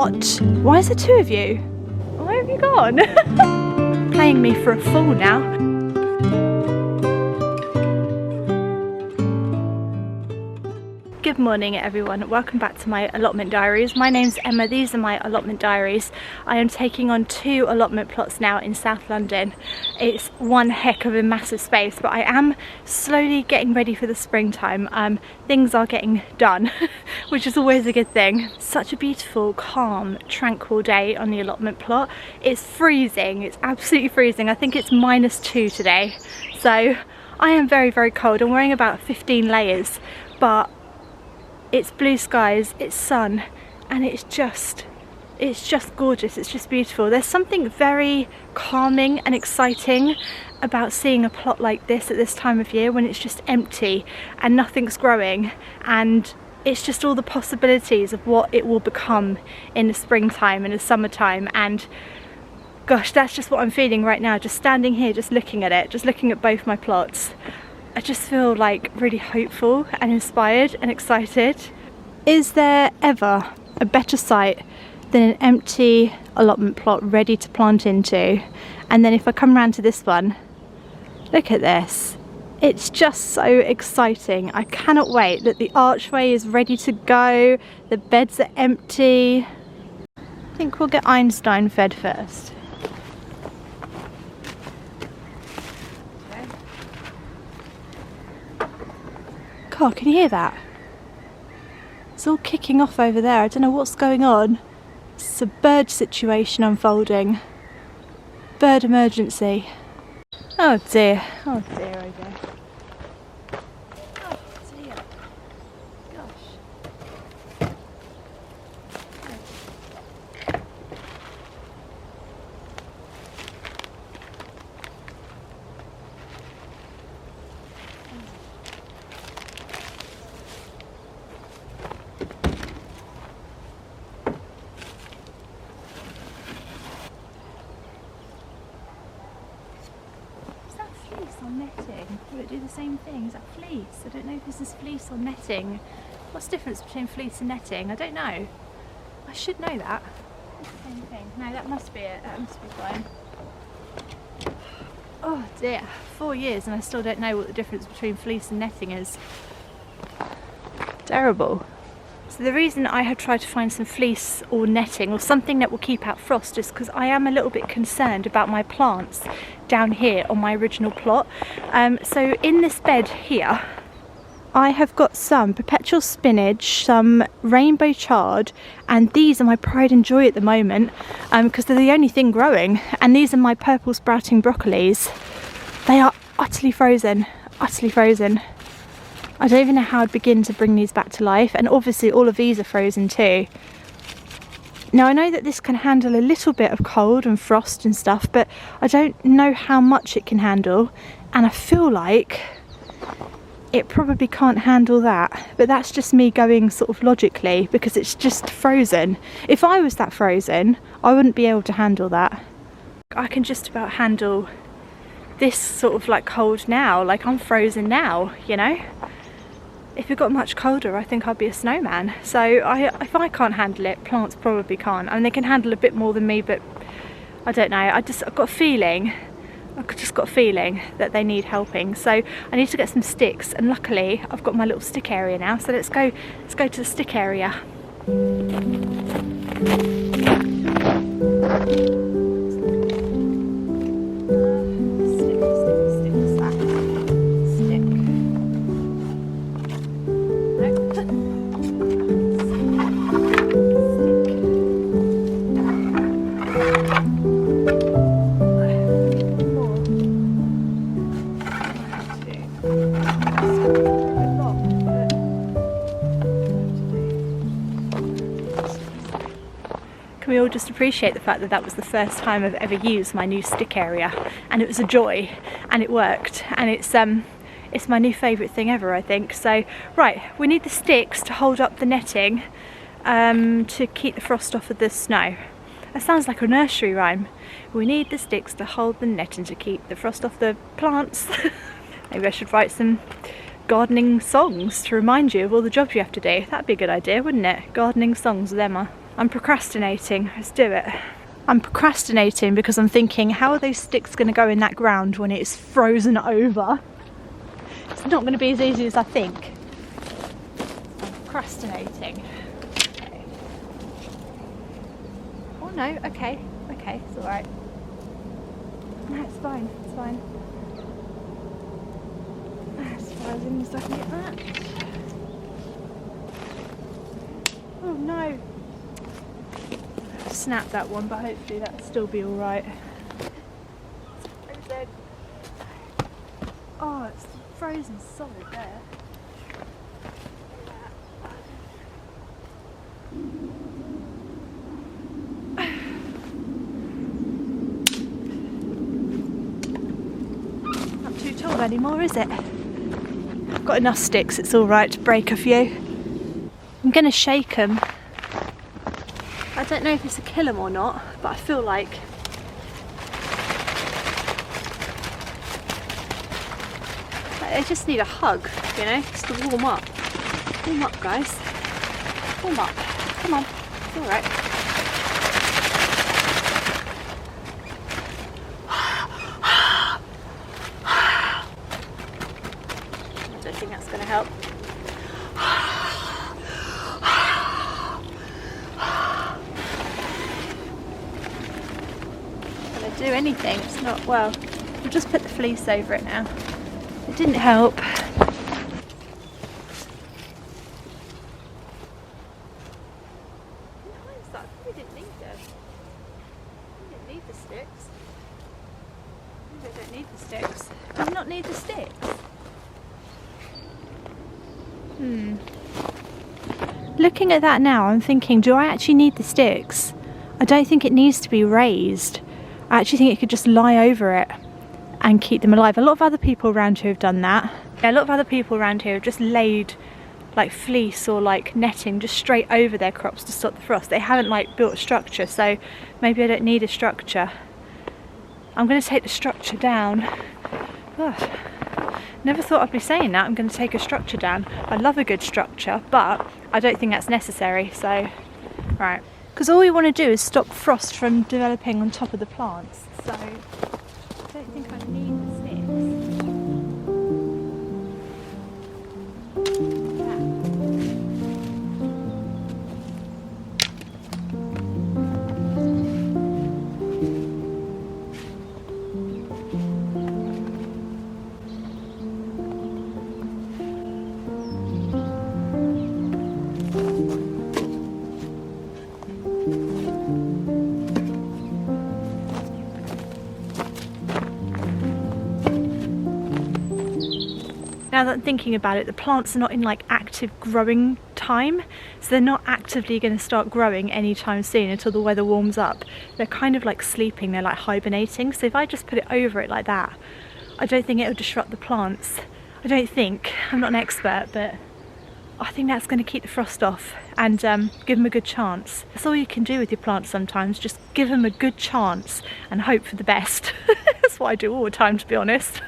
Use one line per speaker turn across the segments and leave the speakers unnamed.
What? Why is there two of you? Where have you gone? Playing me for a fool now. Good morning everyone, welcome back to my allotment diaries. My name's Emma, these are my allotment diaries. I am taking on 2 allotment plots now in South London. It's one heck of a massive space, but I am slowly getting ready for the springtime. Things are getting done, which is always a good thing. Such a beautiful, calm, tranquil day on the allotment plot. It's freezing, it's absolutely freezing. I think it's -2 today. So I am very, very cold. I'm wearing about 15 layers, but it's blue skies, it's sun, and it's just gorgeous, it's just beautiful. There's something very calming and exciting about seeing a plot like this at this time of year when it's just empty and nothing's growing, and it's just all the possibilities of what it will become in the springtime and the summertime. And gosh, that's just what I'm feeling right now, just standing here, just looking at it, just looking at both my plots. I just feel like really hopeful and inspired and excited. Is there ever a better site than an empty allotment plot ready to plant into? And then if I come round to this one, look at this. It's just so exciting. I cannot wait. Look, the archway is ready to go. The beds are empty. I think we'll get Einstein fed first. God, can you hear that? It's all kicking off over there. I don't know what's going on. It's a bird situation unfolding. Bird emergency. Oh dear. Oh dear, oh dear. Oh dear. Gosh. On netting? Will it do the same thing? Is that fleece? I don't know if this is fleece or netting. What's the difference between fleece and netting? I don't know. I should know that. It's the same thing. No, that must be it. That must be fine. Oh dear, 4 years and I still don't know what the difference between fleece and netting is. Terrible. So the reason I have tried to find some fleece or netting or something that will keep out frost is because I am a little bit concerned about my plants down here on my original plot. So in this bed here, I have got some perpetual spinach, some rainbow chard, and these are my pride and joy at the moment because they're the only thing growing. And these are my purple sprouting broccolis. They are utterly frozen, utterly frozen. I don't even know how I'd begin to bring these back to life, and obviously all of these are frozen too. Now I know that this can handle a little bit of cold and frost and stuff, but I don't know how much it can handle, and I feel like it probably can't handle that, but that's just me going sort of logically because it's just frozen. If I was that frozen, I wouldn't be able to handle that. I can just about handle this sort of like cold now, like I'm frozen now, you know? If it got much colder, I think I'd be a snowman. So if I can't handle it, plants probably can't. I mean, they can handle a bit more than me, but I don't know. I've got a feeling, that they need helping. So I need to get some sticks, and luckily I've got my little stick area now. So let's go to the stick area. Can we all just appreciate the fact that that was the first time I've ever used my new stick area, and it was a joy, and it worked, and it's my new favourite thing ever, I think. So right, we need the sticks to hold up the netting to keep the frost off of the snow. That sounds like a nursery rhyme. We need the sticks to hold the netting to keep the frost off the plants. Maybe I should write some gardening songs to remind you of all the jobs you have to do. That'd be a good idea, wouldn't it? Gardening songs with Emma. I'm procrastinating. Let's do it. I'm procrastinating because I'm thinking, how are those sticks going to go in that ground when it's frozen over? It's not going to be as easy as I think. I'm procrastinating. Okay. Oh no, okay, it's alright. No, it's fine, it's fine. As far as in as I can get that. Oh no! I snapped that one, but hopefully that'll still be alright. It's frozen. Oh, it's frozen solid there. Not too tall anymore, is it? I've got enough sticks, it's alright to break a few. I'm going to shake them. I don't know if it's a kill them or not, but I feel like they just need a hug, you know, just to warm up. Warm up, guys. Warm up. Come on. It's alright. I don't think that's going to help. Do anything, it's not, well, we'll just put the fleece over it now. It didn't help. We didn't need them. We didn't need the sticks. Maybe I don't need the sticks. Do I not need the sticks? Looking at that now, I'm thinking, do I actually need the sticks? I don't think it needs to be raised. I actually think it could just lie over it and keep them alive. A lot of other people around here have done that. Yeah, a lot of other people around here have just laid like fleece or like netting just straight over their crops to stop the frost. They haven't like built a structure, so maybe I don't need a structure. I'm going to take the structure down. Ugh. Never thought I'd be saying that. I'm going to take a structure down. I love a good structure, but I don't think that's necessary, so right. Because all we want to do is stop frost from developing on top of the plants, so I don't think I need the sticks. Now that I'm thinking about it, the plants are not in like active growing time, so they're not actively going to start growing anytime soon until the weather warms up. They're kind of like sleeping, they're like hibernating, so if I just put it over it like that, I don't think it'll disrupt the plants. I don't think, I'm not an expert, but I think that's going to keep the frost off and give them a good chance. That's all you can do with your plants sometimes, just give them a good chance and hope for the best. That's what I do all the time, to be honest.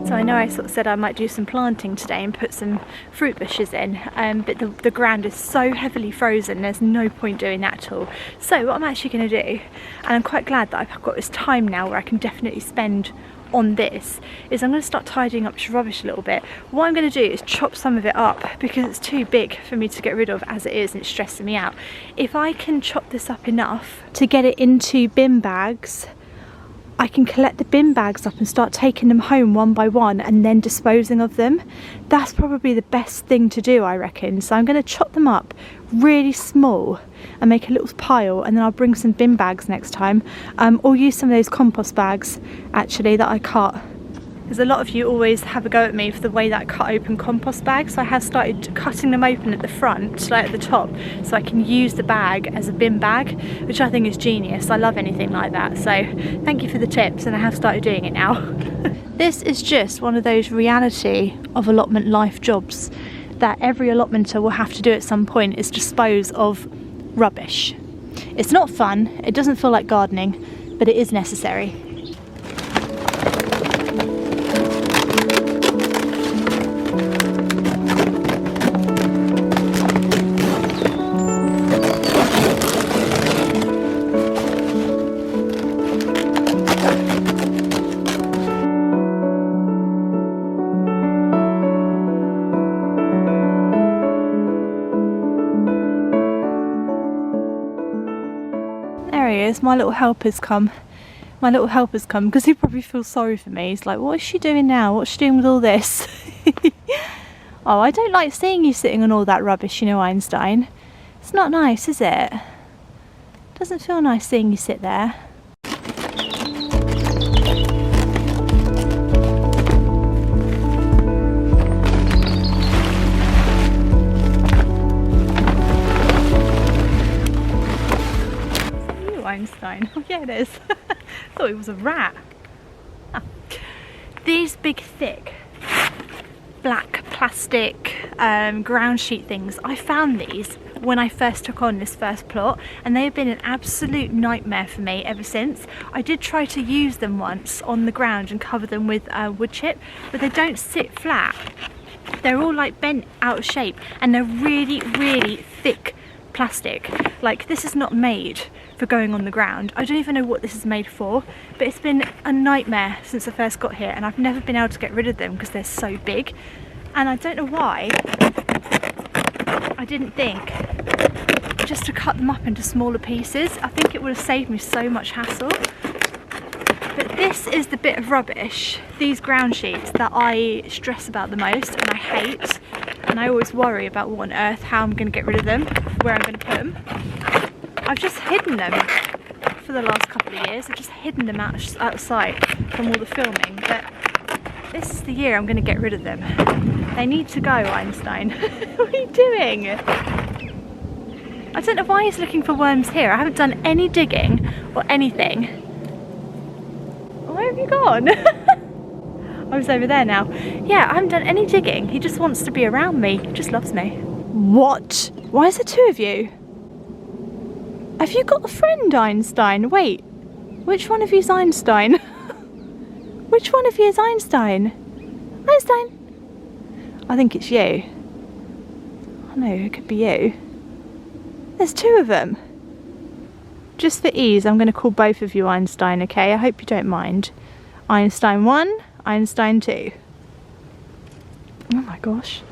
So I know I sort of said I might do some planting today and put some fruit bushes in, but the ground is so heavily frozen, there's no point doing that at all. So what I'm actually going to do, and I'm quite glad that I've got this time now where I can definitely spend on this, is I'm going to start tidying up this rubbish a little bit. What I'm going to do is chop some of it up because it's too big for me to get rid of as it is and it's stressing me out. If I can chop this up enough to get it into bin bags, I can collect the bin bags up and start taking them home one by one and then disposing of them. That's probably the best thing to do, I reckon. So I'm going to chop them up really small and make a little pile, and then I'll bring some bin bags next time, or use some of those compost bags actually that I cut. Because a lot of you always have a go at me for the way that I cut open compost bags, so I have started cutting them open at the front, like at the top, so I can use the bag as a bin bag, which I think is genius. I love anything like that, so thank you for the tips, and I have started doing it now. This is just one of those reality of allotment life jobs that every allotmenter will have to do at some point, is dispose of rubbish. It's not fun, it doesn't feel like gardening, but it is necessary. There he is, my little helper's come. My little helper's come because he probably feels sorry for me. He's like, what is she doing now? What's she doing with all this? Oh, I don't like seeing you sitting on all that rubbish, you know, Einstein. It's not nice, is it? Doesn't feel nice seeing you sit there. Einstein. Oh yeah, it is. I thought it was a rat. Oh. These big thick black plastic ground sheet things, I found these when I first took on this first plot, and they have been an absolute nightmare for me ever since. I did try to use them once on the ground and cover them with wood chip, but they don't sit flat. They're all like bent out of shape, and they're really, really thick plastic. Like, this is not made for going on the ground. I don't even know what this is made for, but it's been a nightmare since I first got here, and I've never been able to get rid of them because they're so big. And I don't know why I didn't think just to cut them up into smaller pieces. I think it would have saved me so much hassle. But this is the bit of rubbish, these ground sheets, that I stress about the most and I hate, and I always worry about what on earth, how I'm going to get rid of them, where I'm going to put them. I've just hidden them for the last couple of years. I've just hidden them out of sight from all the filming, but this is the year I'm going to get rid of them. They need to go, Einstein. What are you doing? I don't know why he's looking for worms here. I haven't done any digging or anything. Where have you gone? I was over there now. Yeah, I haven't done any digging. He just wants to be around me. He just loves me. What? Why is there two of you? Have you got a friend, Einstein? Wait, which one of you is Einstein? Which one of you is Einstein? Einstein? I think it's you. Oh no, it could be you. There's two of them. Just for ease, I'm going to call both of you Einstein, okay? I hope you don't mind. Einstein 1, Einstein 2. Oh my gosh.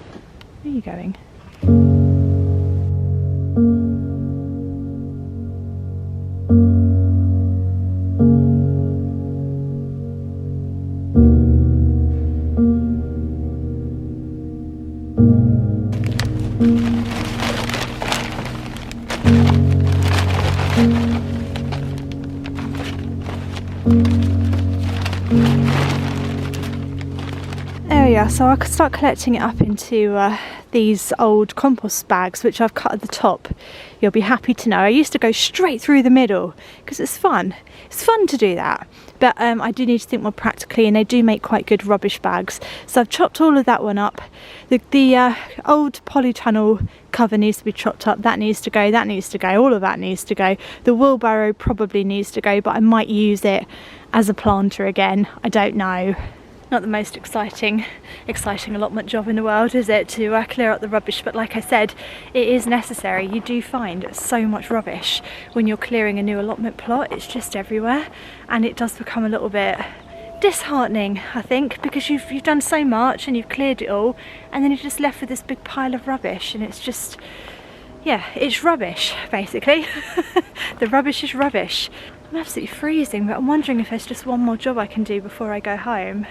Where are you going? So I could start collecting it up into these old compost bags, which I've cut at the top. You'll be happy to know I used to go straight through the middle because it's fun. It's fun to do that, but I do need to think more practically, and they do make quite good rubbish bags. So I've chopped all of that one up. The old polytunnel cover needs to be chopped up. That needs to go, that needs to go, all of that needs to go. The wheelbarrow probably needs to go, but I might use it as a planter again. I don't know. Not the most exciting allotment job in the world, is it, to clear up the rubbish, but like I said, it is necessary. You do find so much rubbish when you're clearing a new allotment plot. It's just everywhere, and it does become a little bit disheartening, I think, because you've done so much and you've cleared it all, and then you're just left with this big pile of rubbish, and it's just, yeah, it's rubbish basically. The rubbish is rubbish. I'm absolutely freezing, but I'm wondering if there's just one more job I can do before I go home.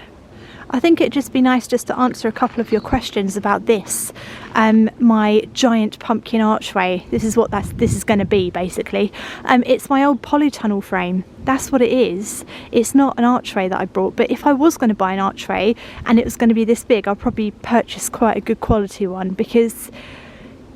I think it'd just be nice just to answer a couple of your questions about this, my giant pumpkin archway. This is what this is going to be basically. It's my old polytunnel frame. That's what it is. It's not an archway that I brought, but if I was going to buy an archway and it was going to be this big, I'll probably purchase quite a good quality one, because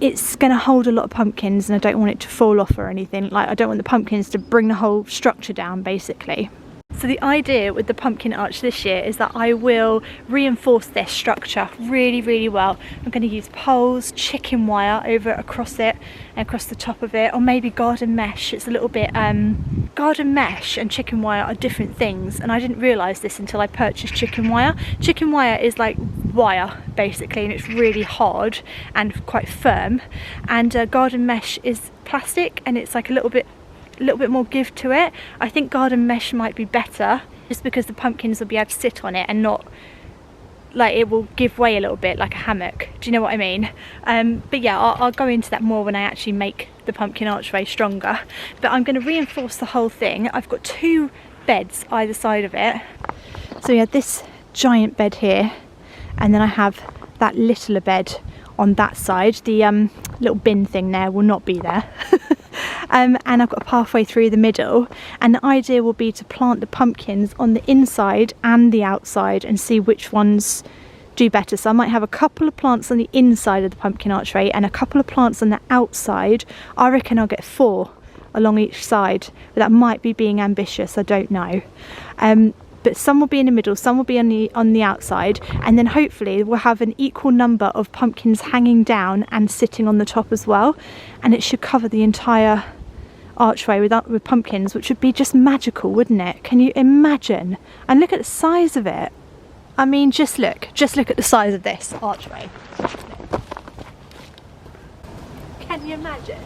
it's going to hold a lot of pumpkins and I don't want it to fall off or anything. Like, I don't want the pumpkins to bring the whole structure down basically. So the idea with the pumpkin arch this year is that I will reinforce this structure really, really well. I'm going to use poles, chicken wire over across it and across the top of it, or maybe garden mesh. It's a little bit, garden mesh and chicken wire are different things, and I didn't realise this until I purchased chicken wire. Chicken wire is like wire basically, and it's really hard and quite firm, and garden mesh is plastic and it's like a little bit more give to it. I think garden mesh might be better, just because the pumpkins will be able to sit on it and not like it will give way a little bit like a hammock. Do you know what I mean? But yeah, I'll go into that more when I actually make the pumpkin archway stronger. But I'm going to reinforce the whole thing. I've got 2 beds either side of it. So yeah, this giant bed here, and then I have that littler bed on that side. The little bin thing there will not be there. And I've got a pathway through the middle, and the idea will be to plant the pumpkins on the inside and the outside and see which ones do better. So I might have a couple of plants on the inside of the pumpkin archway and a couple of plants on the outside. I reckon I'll get 4 along each side, but that might be being ambitious, I don't know. But some will be in the middle, some will be on the outside, and then hopefully we'll have an equal number of pumpkins hanging down and sitting on the top as well, and it should cover the entire archway with pumpkins, which would be just magical, wouldn't it? Can you imagine? And look at the size of it. I mean, just look at the size of this archway. Can you imagine?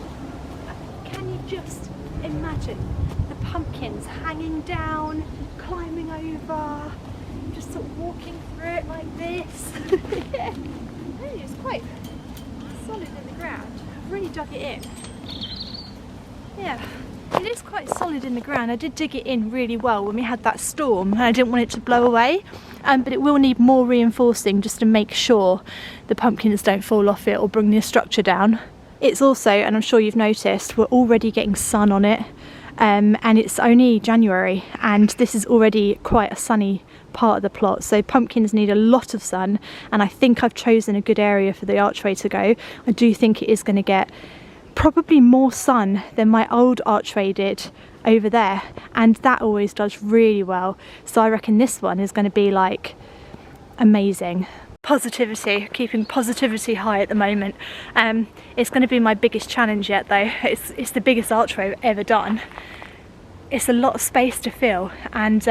Can you just imagine the pumpkins hanging down, climbing over, just sort of walking through it like this? Yeah. It's quite solid in the ground. I've really dug it in. Yeah, it is quite solid in the ground. I did dig it in really well when we had that storm, and I didn't want it to blow away. But it will need more reinforcing just to make sure the pumpkins don't fall off it or bring the structure down. It's also, and I'm sure you've noticed, we're already getting sun on it. And it's only January, and this is already quite a sunny part of the plot, so pumpkins need a lot of sun, and I think I've chosen a good area for the archway to go. I do think it is going to get probably more sun than my old archway did over there, and that always does really well, so I reckon this one is going to be like amazing. Positivity, keeping positivity high at the moment. It's going to be my biggest challenge yet though. It's the biggest archway I've ever done. It's a lot of space to fill, and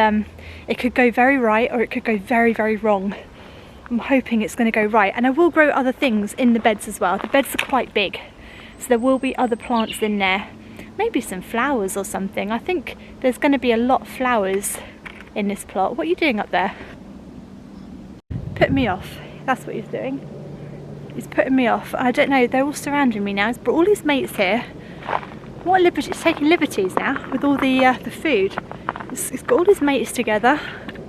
it could go very right or it could go very, very wrong. I'm hoping it's going to go right, and I will grow other things in the beds as well. The beds are quite big, so there will be other plants in there, maybe some flowers or something. I think there's going to be a lot of flowers in this plot. What are you doing up there? Putting me off. That's what he's doing. He's putting me off. I don't know, they're all surrounding me now. He's brought all his mates here. What a liberty, he's taking liberties now with all the food. He's got all his mates together.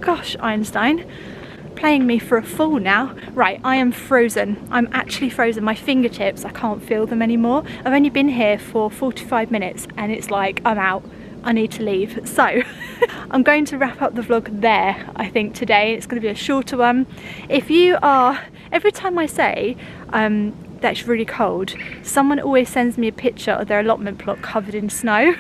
Gosh, Einstein, playing me for a fool now. Right, I am frozen. I'm actually frozen. My fingertips, I can't feel them anymore. I've only been here for 45 minutes and it's like, I'm out. I need to leave. So I'm going to wrap up the vlog there, I think, today. It's going to be a shorter one. If you are, every time I say that's really cold, someone always sends me a picture of their allotment plot covered in snow.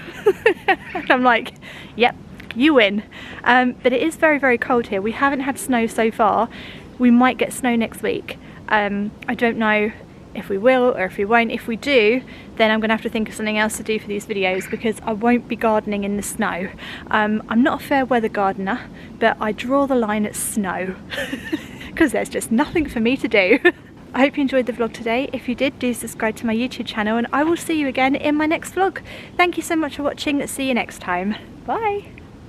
And I'm like, yep, you win. But it is very, very cold here. We haven't had snow so far. We might get snow next week. I don't know if we will or if we won't. If we do, then I'm gonna have to think of something else to do for these videos, because I won't be gardening in the snow. I'm not a fair weather gardener, but I draw the line at snow because there's just nothing for me to do. I hope you enjoyed the vlog today. If you did, do subscribe to my YouTube channel, and I will see you again in my next vlog. Thank you so much for watching. See you next time. Bye.